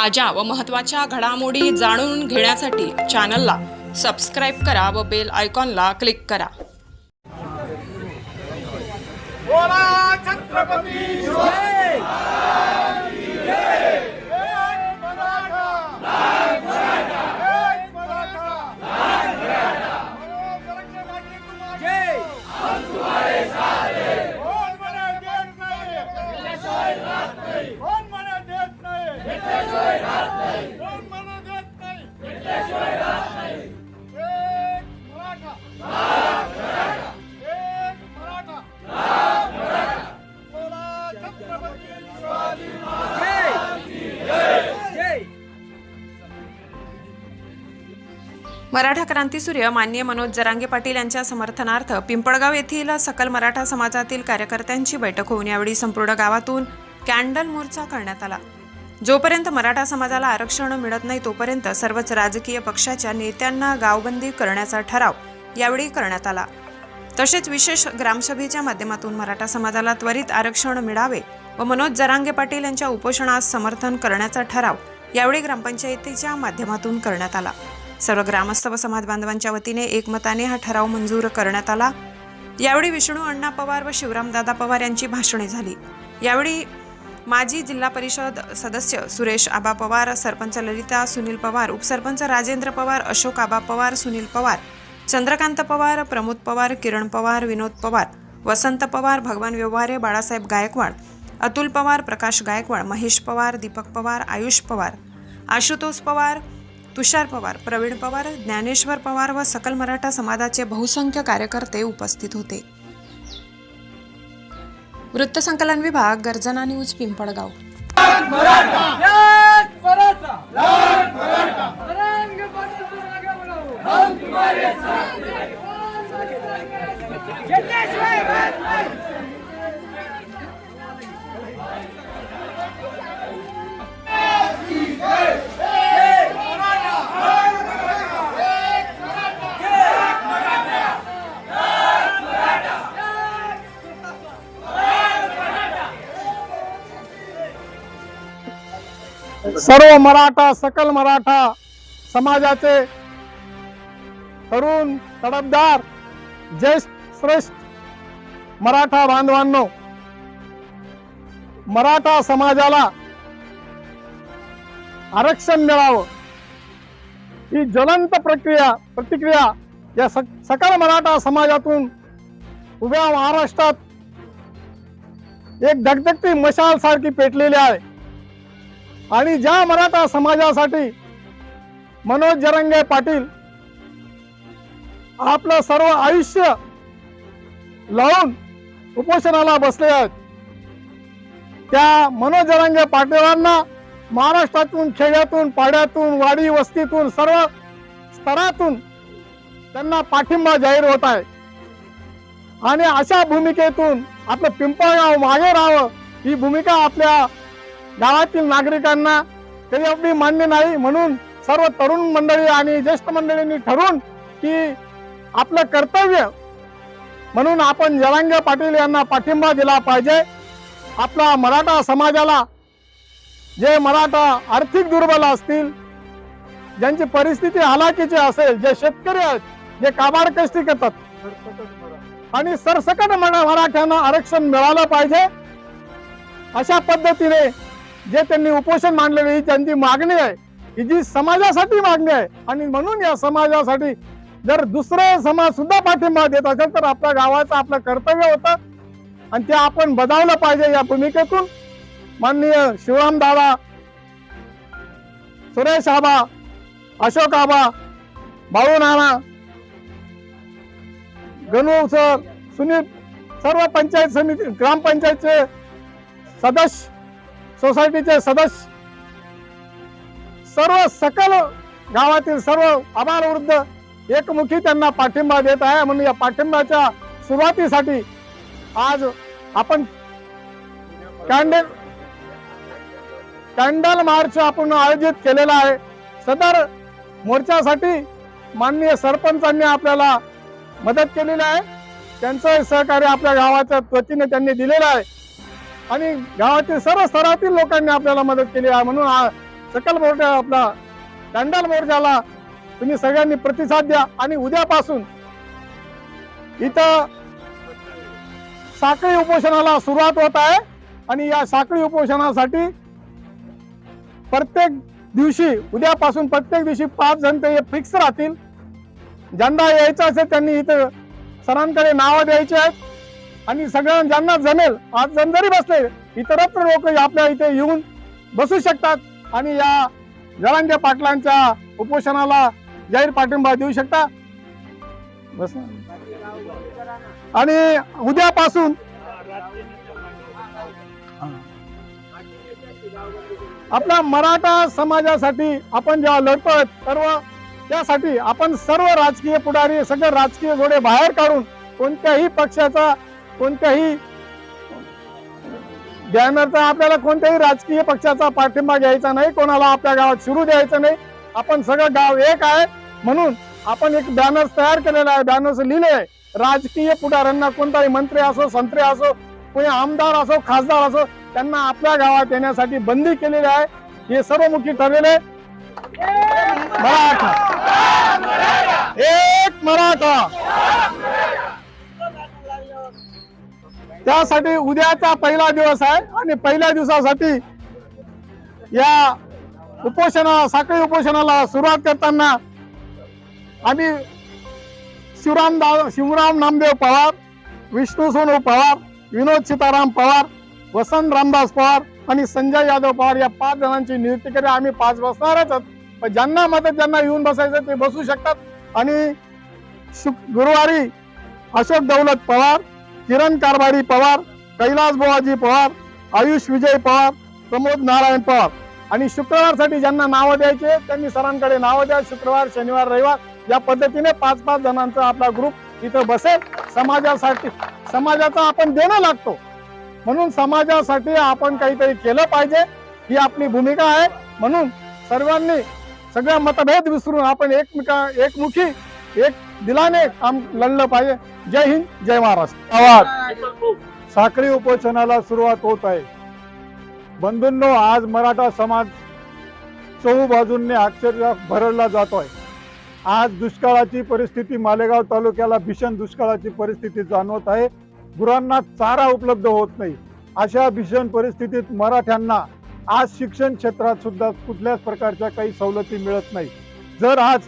ताज्या व महत्त्वाच्या घडामोडी जाणून घेण्यासाठी चॅनलला सबस्क्राईब करा व बेल आयकॉनला क्लिक करा। बोला छत्रपती शिवाजी मराठा क्रांतीसूर्य माननीय मनोज जरांगे पाटील यांच्या समर्थनार्थ पिंपळगाव येथील सकल मराठा समाजातील कार्यकर्त्यांची बैठक होऊन यावेळी संपूर्ण गावातून कॅन्डल मोर्चा करण्यात आला। जोपर्यंत मराठा समाजाला आरक्षण मिळत नाही तोपर्यंत सर्वच राजकीय पक्षाच्या नेत्यांना गावबंदी करण्याचा ठराव यावेळी करण्यात आला। तसेच विशेष ग्रामसभेच्या माध्यमातून मराठा समाजाला त्वरित आरक्षण मिळावे व मनोज जरांगे पाटील यांच्या उपोषणास समर्थन करण्याचा ठराव यावेळी ग्रामपंचायतीच्या माध्यमातून करण्यात आला। सर्व ग्रामस्थ व समाज बांधवांच्या वतीने एकमताने हा ठराव मंजूर करण्यात आला। यावेळी विष्णू अण्णा पवार व शिवरामदादा पवार यांची भाषणे झाली। यावेळी माजी जिल्हा परिषद सदस्य सुरेश आबा पवार, सरपंच ललिता सुनील पवार, उपसरपंच राजेंद्र पवार, अशोक आबा पवार, सुनील पवार, चंद्रकांत पवार, प्रमोद पवार, किरण पवार, विनोद पवार, वसंत पवार, भगवान व्यवहारे, बाळासाहेब गायकवाड, अतुल पवार, प्रकाश गायकवाड, महेश पवार, दीपक पवार, आयुष पवार, आशुतोष पवार, तुषार पवार, प्रवीण पवार, ज्ञानेश्वर पवार व सकल मराठा समाजाचे बहुसंख्य कार्यकर्ते उपस्थित होते। वृत्तसंकलन विभाग, गर्जना न्यूज, पिंपळगाव। सर्व मराठा सकल मराठा समाजाचे तरुण तडफदार ज्येष्ठ श्रेष्ठ मराठा बांधवांनो, मराठा समाजाला आरक्षण मिळावं ही ज्वलंत प्रतिक्रिया या सकल मराठा समाजातून उभ्या महाराष्ट्रात एक धगधगती मशाल सारखी पेटलेली आहे। आणि ज्या मराठा समाजासाठी मनोज जरांगे पाटील आपलं सर्व आयुष्य लावून उपोषणाला बसले आहेत, त्या मनोज जरांगे पाटीलांना महाराष्ट्रातून, खेड्यातून, पाड्यातून, वाडी वस्तीतून, सर्व स्तरातून त्यांना पाठिंबा जाहीर होत आहे। आणि अशा भूमिकेतून आपलं पिंपळगाव मागे राहावं ही भूमिका आपल्या गावातील नागरिकांना कधी आपली मान्य नाही। म्हणून सर्व तरुण मंडळी आणि ज्येष्ठ मंडळींनी ठरवून की आपलं कर्तव्य म्हणून आपण जरांगे पाटील यांना पाठिंबा दिला पाहिजे। आपला मराठा समाजाला, जे मराठा आर्थिक दुर्बल असतील, ज्यांची परिस्थिती हलाखीची असेल, जे शेतकरी आहेत, जे काबाड कष्टी करतात आणि सरसकट मराठ्यांना आरक्षण मिळालं पाहिजे अशा पद्धतीने जे त्यांनी उपोषण मांडलेले, ही त्यांची मागणी आहे, ही जी समाजासाठी मागणी आहे। आणि म्हणून या समाजासाठी जर दुसरे समाज सुद्धा पाठिंबा देत असेल तर आपल्या गावाचं आपलं कर्तव्य होतं आणि ते आपण बजावलं पाहिजे। या भूमिकेतून माननीय शिवरामदादा, सुरेश आबा, अशोक आबा, बाळू नाना, गणू सर, सुनील, सर्व पंचायत समिती, ग्रामपंचायतचे सदस्य, सोसायटीचे सदस्य, सर्व सकल गावातील सर्व आबालवृद्ध एकमुखी त्यांना पाठिंबा देत आहे। म्हणून या पाठिंब्याच्या सुरुवातीसाठी आज आपण कॅन्डल मार्च आपण आयोजित केलेला आहे। सदर मोर्चासाठी माननीय सरपंचांनी आपल्याला मदत केलेली आहे, त्यांचं सहकार्य आपल्या गावाच्या वतीने त्यांनी दिलेलं आहे आणि गावातील सर्व स्तरातील लोकांनी आपल्याला मदत केली आहे। म्हणून सकल मोर्चा आपला कॅन्डल मोर्चाला तुम्ही सगळ्यांनी प्रतिसाद द्या आणि उद्यापासून इथं साखळी उपोषणाला सुरुवात होत आहे आणि या साखळी उपोषणासाठी प्रत्येक दिवशी उद्यापासून प्रत्येक दिवशी 5 जण ते फिक्स राहतील. ज्यांना यायचं असेल त्यांनी इथं सरांकडे नावं द्यायची आहेत आणि सगळ्यांना ज्यांना जमेल 5 जण जरी बसले इतरत्र लोक आपल्या इथे येऊन बसू शकतात आणि या जरांगे पाटलांच्या उपोषणाला जाहीर पाठिंबा देऊ शकता. बस आणि उद्यापासून आपल्या मराठा समाजासाठी आपण जेव्हा लढतोय सर्व त्यासाठी आपण सर्व राजकीय पुढारी सगळे राजकीय घोडे बाहेर काढून कोणत्याही पक्षाचा कोणत्याही बॅनरचा आपल्याला कोणत्याही राजकीय पक्षाचा पाठिंबा घ्यायचा नाही. कोणाला आपल्या गावात शिरू द्यायचं नाही. आपण सगळं गाव एक आहे म्हणून आपण एक बॅनर तयार केलेला आहे. बॅनर्स लिहिले आहे राजकीय पुढाऱ्यांना कोणताही मंत्री असो संत्री असो कोणी आमदार असो खासदार असो त्यांना आपल्या गावात येण्यासाठी बंदी केलेली आहे. हे सर्वमुखी ठरलेले मराठा एक मराठा त्यासाठी उद्याचा पहिला दिवस आहे आणि पहिल्या दिवसासाठी या साखळी उपोषणाला सुरुवात करताना आम्ही शिवराम नामदेव पवार, विष्णू सोनू पवार, विनोद सीताराम पवार, वसंत रामदास पवार आणि संजय यादव पवार या 5 जणांची नियुक्ती केली. आम्ही 5 बसणारच आहोत. पण ज्यांना मदत ज्यांना येऊन बसायचं ते बसू शकतात. आणि गुरुवारी अशोक दौलत पवार, किरण कारभारी पवार, कैलास बुवाजी पवार, आयुष विजय पवार, प्रमोद नारायण पवार आणि शुक्रवारसाठी ज्यांना नावं द्यायचे त्यांनी सरांकडे नावं द्या. शुक्रवार शनिवार रविवार या पद्धतीने 5-5 जणांचा आपला ग्रुप इथं बसेल. समाजासाठी समाजाचा आपण देणं लागतो म्हणून समाजासाठी आपण काहीतरी केलं पाहिजे ही आपली भूमिका आहे. म्हणून सर्वांनी सगळ्या मतभेद विसरून आपण एकमुखी एक दिलाने काम लढलं पाहिजे. जय हिंद जय महाराष्ट्र. आवाज साखळी उपोषणाला सुरुवात होत आहे. बंधूंनो आज मराठा समाज चहूबाजूंनी अक्षरशः भरडला जातोय. आज दुष्काळाची परिस्थिती मालेगाव तालुक्याला भीषण दुष्काळाची परिस्थिती जाणवत आहे. गुरांना चारा उपलब्ध होत नाही. अशा भीषण परिस्थितीत मराठ्यांना आज शिक्षण क्षेत्रात सुद्धा कुठल्याच प्रकारच्या काही सवलती मिळत नाही. जर आज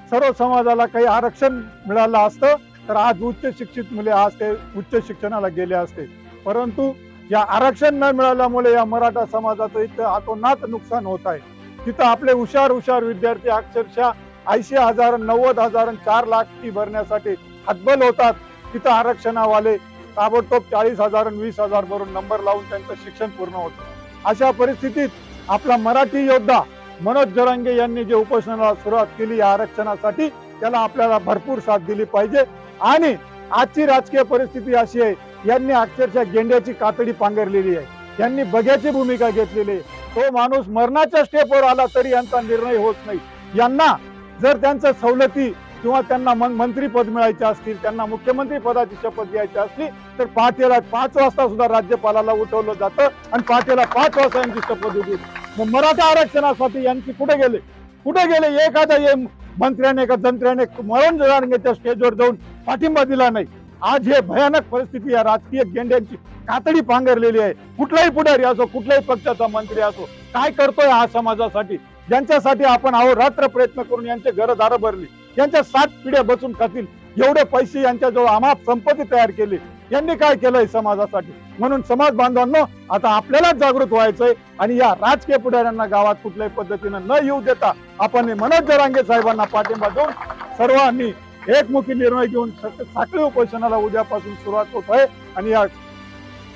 सर्व समाजाला काही आरक्षण मिळालं असतं तर आज उच्च शिक्षित मुले आज ते उच्च शिक्षणाला गेले असते. परंतु या आरक्षण न मिळाल्यामुळे या मराठा समाजाचं इथं अतोनात नुकसान होत आहे. तिथं आपले हुशार विद्यार्थी अक्षरशः 80,000 90,000 4 लाख फी भरण्यासाठी हतबल होतात. तिथं आरक्षणावाले ताबडतोब 40,000 20,000 भरून नंबर लावून त्यांचं शिक्षण पूर्ण होतं. अशा परिस्थितीत आपला मराठी योद्धा मनोज जरांगे यांनी जे उपोषणाला सुरुवात केली या आरक्षणासाठी त्याला आपल्याला भरपूर साथ दिली पाहिजे. आणि आजची राजकीय परिस्थिती अशी आहे यांनी अक्षरशः गेंड्याची कातडी पांघरलेली आहे. यांनी बघ्याची भूमिका घेतलेली आहे. तो माणूस मरणाच्या स्टेपवर आला तरी यांचा निर्णय होत नाही. यांना जर त्यांच्या सवलती किंवा त्यांना मंत्रीपद मिळायचे असतील त्यांना मुख्यमंत्री पदाची शपथ घ्यायची असली तर पहाटेला 5 वाजता सुद्धा राज्यपालाला उठवलं जातं आणि पहाटेला 5 वाजता यांची शपथ होती. मग मराठा आरक्षणासाठी यांची कुठे गेले एखाद्या मंत्र्याने का जंत्र्याने मरण जरांगेच्या स्टेजवर जाऊन पाठिंबा दिला नाही. आज हे भयानक परिस्थिती या राजकीय गेंड्यांची कातडी पांघरलेली आहे. कुठलाही पुढारी असो कुठल्याही पक्षाचा मंत्री असो काय करतोय हा समाजासाठी ज्यांच्यासाठी आपण अहोरात्र प्रयत्न करून यांचे घरदार भरली यांच्या 7 पिढ्या बसून खातील एवढे पैसे यांच्याजवळ अमाप संपत्ती तयार केली. यांनी काय केलंय समाजासाठी. म्हणून समाज बांधवांनो आता आपल्यालाच जागृत व्हायचंय आणि या राजकीय पुढाऱ्यांना गावात कुठल्याही पद्धतीनं न येऊ देता आपण मनोज जरांगे साहेबांना पाठिंबा देऊन सर्वांनी एकमुखी निर्णय घेऊन साखळी उपोषणाला उद्यापासून सुरुवात होत आहे. आणि या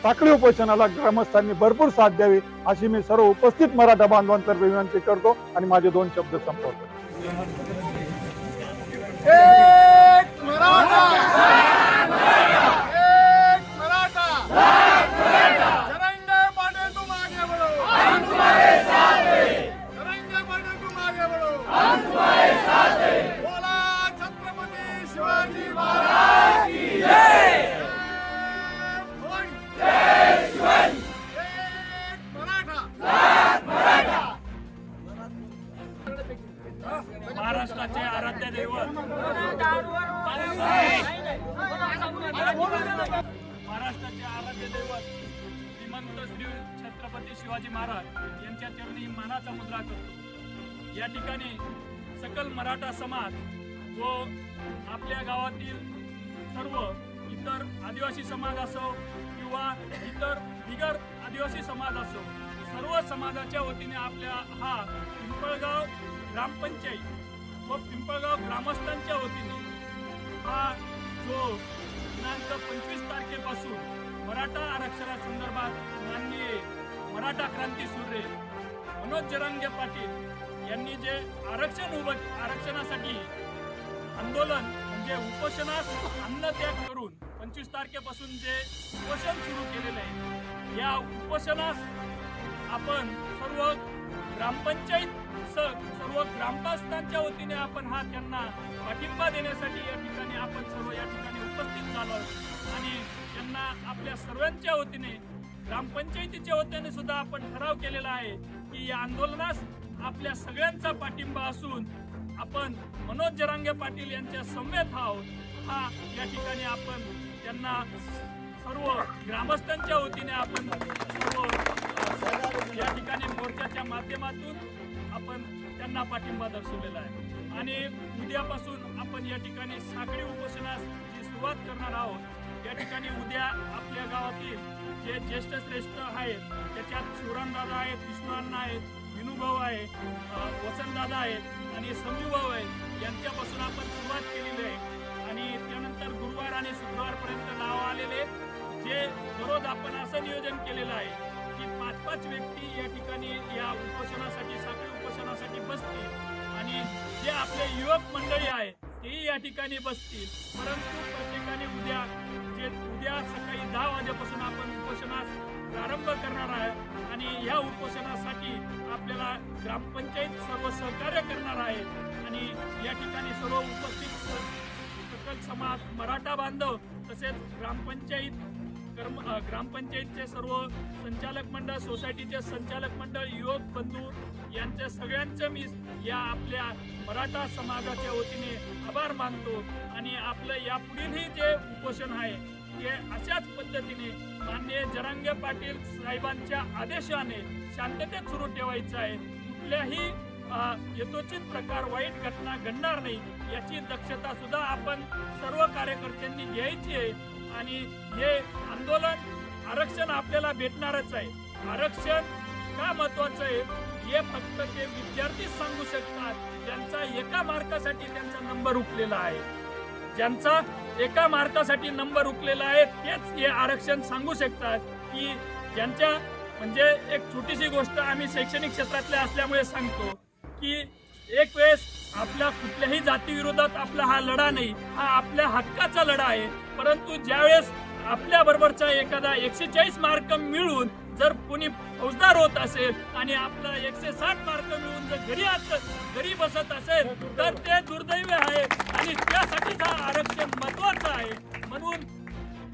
साखळी उपोषणाला ग्रामस्थांनी भरपूर साथ द्यावी अशी मी सर्व उपस्थित मराठा बांधवांतर्फे विनंती करतो आणि माझे 2 शब्द संपवतो. एक मराठा एक मराठा जरंगे पाटील तुम आगे बढ़ो हम तुम्हारे साथ हैं जरंगे पाटील तुम आगे बढ़ो हम तुम्हारे साथ हैं बोला छत्रपति शिवाजी महाराज की जय जय शिवाजी एक मराठा महाराष्ट्राचे आराध्य दैवत श्रीमंत श्री छत्रपती शिवाजी महाराज यांच्या चरणी मानाचा मुद्रा करतो। या ठिकाणी सकल मराठा समाज व आपल्या गावातील सर्व इतर आदिवासी समाज असो किंवा इतर बिगर आदिवासी समाज असो, सर्व समाजाच्या वतीने आपल्या हा पिंपळगाव ग्रामपंचायत व पिंपळगाव ग्रामस्थांच्या वतीने हा जो दिनांक 25 तारखेपासून मराठा आरक्षणासंदर्भात माननीय मराठा क्रांती सूर्य मनोज जरांगे पाटील यांनी जे आरक्षणासाठी आंदोलन म्हणजे उपोषणास अन्नत्याग करून 25 तारखेपासून जे उपोषण सुरू केलेलं आहे, या उपोषणास आपण सर्व ग्रामपंचायत सर्व ग्रामस्थांच्या वतीने आपण हा त्यांना पाठिंबा देण्यासाठी या ठिकाणी आपण सर्व या ठिकाणी उपस्थित झालो आणि त्यांना आपल्या सर्वांच्या वतीने ग्रामपंचायतीच्या वतीने सुद्धा आपण ठराव केलेला आहे की या आंदोलनास आपल्या सगळ्यांचा पाठिंबा असून आपण मनोज जरांगे पाटील यांच्या समवेत आहोत। हा या ठिकाणी आपण त्यांना सर्व ग्रामस्थांच्या वतीने आपण सर्व या ठिकाणी मोर्चाच्या माध्यमातून आपण त्यांना पाठिंबा दर्शवलेला आहे आणि उद्यापासून आपण या ठिकाणी साखळी उपोषणास जी सुरुवात करणार आहोत। या ठिकाणी उद्या आपल्या गावातील जे ज्येष्ठ श्रेष्ठ आहेत त्याच्यात शिवरामदादा आहेत, विष्णुअण्णा आहेत, विनूभाऊ आहे, वसंतदादा आहेत आणि संजूभाऊ आहेत, यांच्यापासून आपण सुरुवात केलेली आहे आणि त्यानंतर गुरुवार आणि शुक्रवारपर्यंत नाव आलेले जे दररोज आपण असं नियोजन केलेलं आहे की 5-5 व्यक्ती या ठिकाणी या उपोषणासाठी साखळी उपोषणासाठी बसतील आणि जे आपले युवक मंडळी आहे तेही या ठिकाणी बसतील। परंतु प्रत्येकाने उद्या सकाळी 10 वाजेपासून आपण उपोषणास प्रारंभ करणार आहे आणि या उपोषणासाठी आपल्याला ग्रामपंचायत सर्व सहकार्य करणार आहे आणि या ठिकाणी सर्व उपस्थित सकल समाज मराठा बांधव तसेच ग्रामपंचायतचे सर्व संचालक मंडळ, सोसायटीचे संचालक मंडळ, युवक बंधू यांच्या सगळ्यांचं मी या आपल्या मराठा समाजाच्या वतीने आभार मानतो आणि आपलं यापुढीलही जे उपोषण आहे ते अशाच पद्धतीने माननीय जरांगे पाटील साहेबांच्या आदेशाने शांततेत सुरू ठेवायचं आहे। कुठल्याही यथोचित प्रकार वाईट घटना घडणार नाही याची दक्षता सुद्धा आपण सर्व कार्यकर्त्यांनी घ्यायची आहे आणि हे आंदोलन आरक्षण आपल्याला भेटणारच आहे। आरक्षण का महत्वाचं आहे हे फक्त ते विद्यार्थीच सांगू शकतात ज्यांचा एका मार्कासाठी त्यांचा नंबर हुकलेला आहे, ज्यांचा एका मार्कासाठी नंबर हुकलेला आहे तेच हे आरक्षण सांगू शकतात की ज्यांच्या म्हणजे एक छोटीशी गोष्ट आम्ही शैक्षणिक क्षेत्रातल्या असल्यामुळे सांगतो की एक वेळेस आपल्या कुठल्याही जातीविरोधात आपला हा लढा नाही, हा आपल्या हक्काचा लढा आहे। परंतु ज्यावेळेस आपल्या बरोबरचा एखादा 140 मार्क मिळून जर कोणी फौजदार होत असेल आणि आपला 160 मार्क मिळून जर घरी बसत असेल तर ते दुर्दैवी आहे आणि त्यासाठीच हा आरक्षण महत्वाचं आहे। म्हणून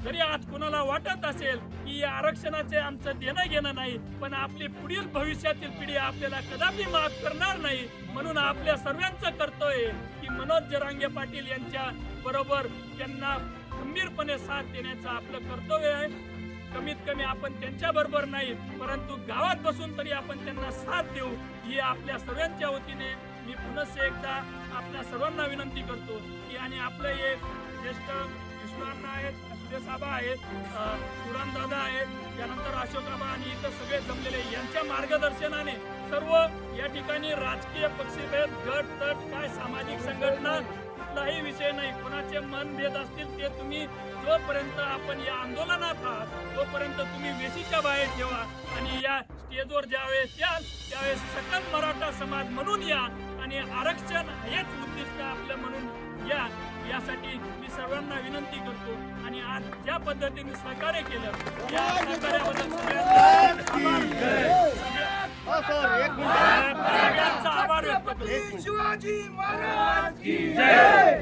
जरी आज कोणाला वाटत असेल की या आरक्षणाचे आमचं देणं घेणं नाही, पण आपली पुढील भविष्यातील पिढी आपल्याला कदापि माफ करणार नाही। म्हणून आपल्या सर्वांचं कर्तव्य की मनोज जरांगे पाटील यांच्या बरोबर त्यांना खंबीरपणे साथ देण्याचं आपलं कर्तव्य आहे। कमीत कमी आपण त्यांच्या बरोबर नाही परंतु गावात बसून तरी आपण त्यांना साथ देऊ ही आपल्या सर्वांच्या वतीने मी पुन्हा एकदा आपल्या सर्वांना विनंती करतो की आणि आपले एक ज्येष्ठ विष्णुअण्णा आहेत, सुरेशआबा आहेत, शिवरामदादा आहेत, त्यानंतर अशोकाबा आणि इतर सगळे जमलेले यांच्या मार्गदर्शनाने सर्व या ठिकाणी राजकीय पक्षभेद गट तट काय सामाजिक संघटना कुठलाही विषय नाही, कोणाचे मनभेद असतील ते तुम्ही जोपर्यंत आपण या आंदोलनात आहात तोपर्यंत तुम्ही वेशीच्या बाहेर ठेवा आणि या स्टेजवर ज्यावेळेस याल त्यावेळेस सकल मराठा समाज म्हणून या आणि आरक्षण हेच उद्दिष्ट आपलं म्हणून या यासाठी मी सर्वांना विनंती करतो आणि आज ज्या पद्धतीने सहकार्य केलं या सहकार्याबद्दल सगळ्यांचा आभार व्यक्त करतो। शिवाजी महाराज की जय।